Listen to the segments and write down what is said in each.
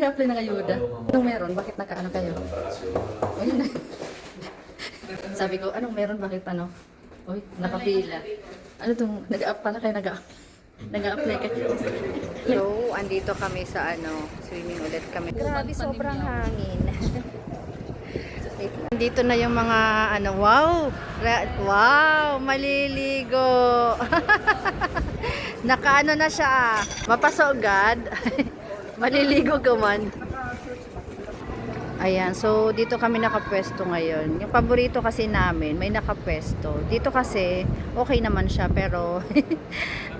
Nag-apply na kayo, Uda. Anong meron? Bakit nakaano kayo? Ayun na. Sabi ko, anong meron? Bakit ano? Uy, nakapila. Ano itong, pala kayo nag-apply kayo. So, andito kami sa swimming ulit kami. Grabe, sobrang hangin. Dito na yung mga wow! Wow! Maliligo! Nakaano na siya. Mapasogad. Maliligo ka man. Ayan, so dito kami nakapwesto ngayon. Yung paborito kasi namin, may nakapwesto. Dito kasi, okay naman siya, pero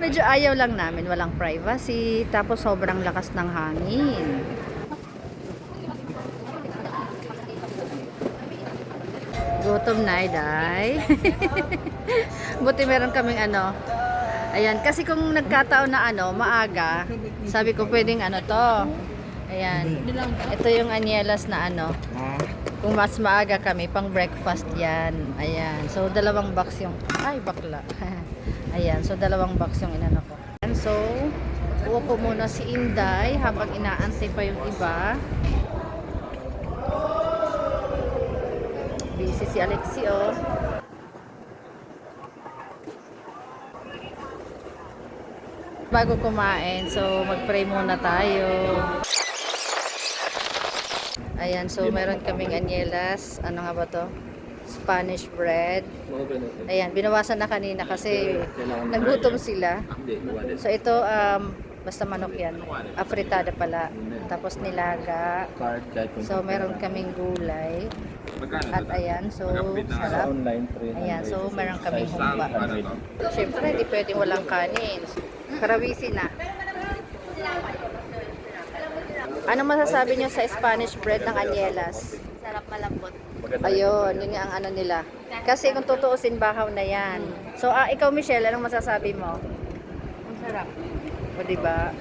medyo ayaw lang namin. Walang privacy, tapos sobrang lakas ng hangin. Gutom na, Day. Buti meron kaming ayan, kasi kung nagkataon na maaga, sabi ko pwedeng to. Ayan. Ito yung anyelas na kung mas maaga kami, pang breakfast yan. Ayan. So, dalawang box yung, ay, bakla. Ayan. So, dalawang box yung inano ko. And so, upo muna si Inday habang inaantay pa yung iba. Busy si Alexi, oh. Bago kumain, so mag-pray muna tayo. Ayan, so meron kaming anyelas. Ano nga ba to? Spanish bread. Ayan, binawasan na kanina kasi nagutom sila. So ito, basta manok yan. Afritada pala. Tapos nilaga. So meron kaming gulay. At ayan, so sarap. Ayan, so meron kaming humba. Siyempre, hindi pwedeng walang kanin. Karawisi na. Ano masasabi nyo sa Spanish bread ng anyelas? Sarap, malambot. Ayun, yun nga ang nila. Kasi kung tutuusin, bahaw na yan. So, ikaw Michelle, anong masasabi mo? Ang sarap. O, diba?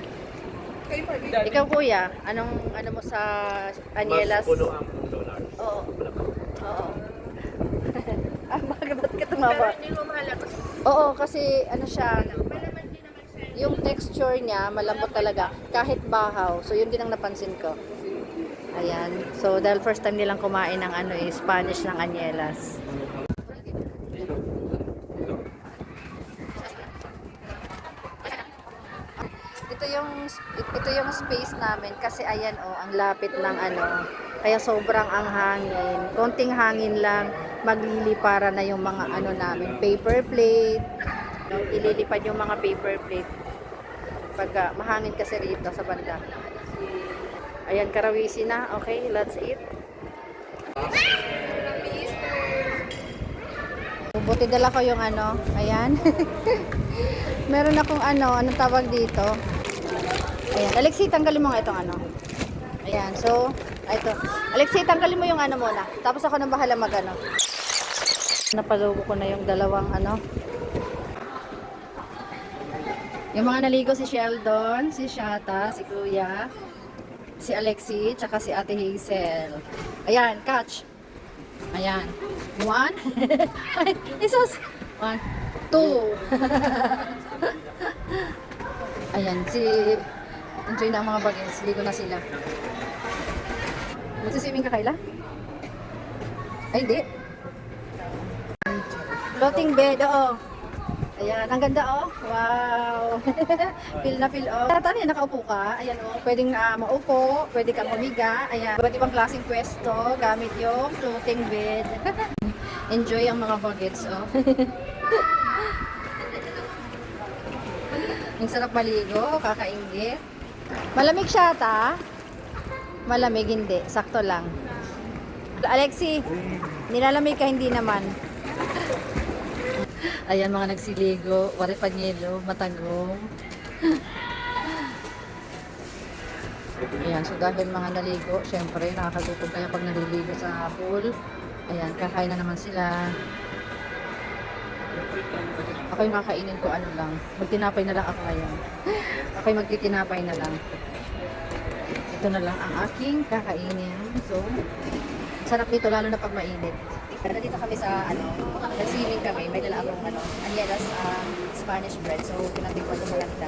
Ikaw kuya, anong mo sa anyelas? Oo. Oo. Bakit ka tumawa? Pero hindi mo mahalata. Oo, kasi siya, yung texture niya, malambot talaga. Kahit bahaw. So, yun din ang napansin ko. Ayan. So, dahil first time nilang kumain ng Spanish ng anyelas. Ito yung space namin kasi ayan ang lapit ng kaya sobrang ang hangin. Konting hangin lang, maglilipara na yung mga namin, paper plate. Ililipad yung mga paper plate. Pag mahangin kasi rito sa banda. Ayan, karawisi na. Okay, let's eat. Buti dala ko yung ayan. Meron akong anong tawag dito. Ayan, Alexi, tanggalin mo nga itong Ayan, so, ito. Alexi, tanggalin mo yung muna. Tapos ako nang bahala Napalugo ko na yung dalawang Yung mga naligo si Sheldon, si Shata, si Kuya, si Alexi, tsaka si Ate Hazel. Ayan, catch. Ayan. 1. Ay, isos. 1, 2. Ayan, enjoy na ang mga bagets. Ligo na sila. Magsiswimming ka, Kayla? Ay, hindi. Floating bed, oo. Ayan, ang ganda, oh. Wow. Feel na feel, oh. Tatan, nakaupo ka. Ayan, oh. Pwedeng maupo, pwede kang humiga. Ayan, iba't ibang klaseng pwesto gamit yung floating bed. Enjoy ang mga bagets, oh. Ang sarap maligo, kakaingit. Malamig siya, ta? Malamig, hindi. Sakto lang. Alexi, nilalamig ka, hindi naman. Ayan, mga nagsiligo, waripanyelo, matagong. Ayan, so dahil mga naligo, syempre, nakakagutom kaya pag naliligo sa pool. Ayan, kakain na naman sila. Ako yung kakainin ko lang. Magtinapay na lang ako ngayon. Ako yung magtitinapay na lang. Ito na lang ang aking kakainin. So, sarap nito lalo na pag mainit. Nandito kami sa nag-swimming kami. May dala akong anyelas Spanish bread. So, pinagdikuan ko sa kanila.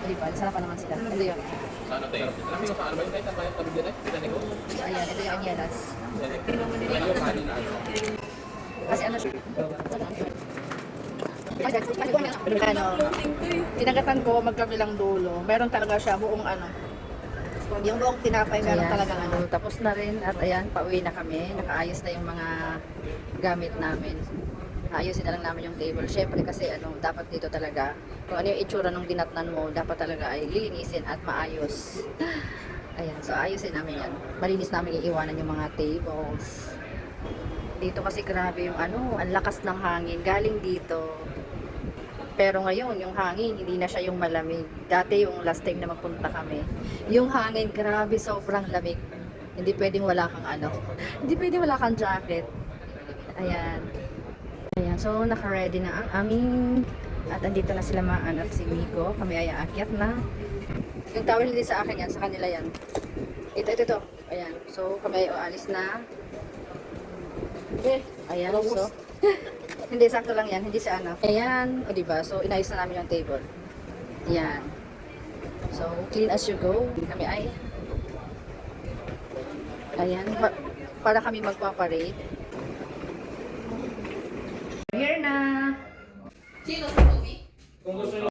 Diba? Sarap pa naman sila. Ito yun. Sana tayo. Alam mo sa ano ba yung kahit ang tabi din eh? Pinanay ko. So, ayan, ito yung anyelas. Alam mo kanin na ano. Kasi ano siya? Ano, tinagatan ko magkabilang dulo. Meron talaga siya buong ano. Yung buong tinapay meron talagang ano. Tapos na rin at ayan, pauwi na kami. Nakaayos na yung mga gamit namin. Ayusin na lang namin yung table. Syempre kasi ano, dapat dito talaga, kung ano yung itsura ng dinatnan mo, dapat talaga ay lilinisin at maayos. Ayan, so ayusin namin yan. Malinis namin iiwanan yung mga tables. Dito kasi grabe yung ano, ang lakas ng hangin. Galing dito. Pero ngayon, yung hangin, hindi na siya yung malamig. Dati yung last time na magpunta kami, yung hangin, grabe, sobrang lamig. Hindi pwedeng wala kang ano, hindi pwedeng wala kang jacket. Ayan. Ayan, so naka-ready na ang aming, at andito na sila Maan at si Miko. Kami ay aakyat na. Yung towel hindi sa akin yan, sa kanila yan. Ito. Ayan, so kami ay aalis na. Ayan, so hindi, sakto lang yan, hindi sa ano. Ayan, o diba, so inayos na namin yung table. Ayan. So, clean as you go. Kami ay, ayan, para kami magpaparade. Here na! Kung gusto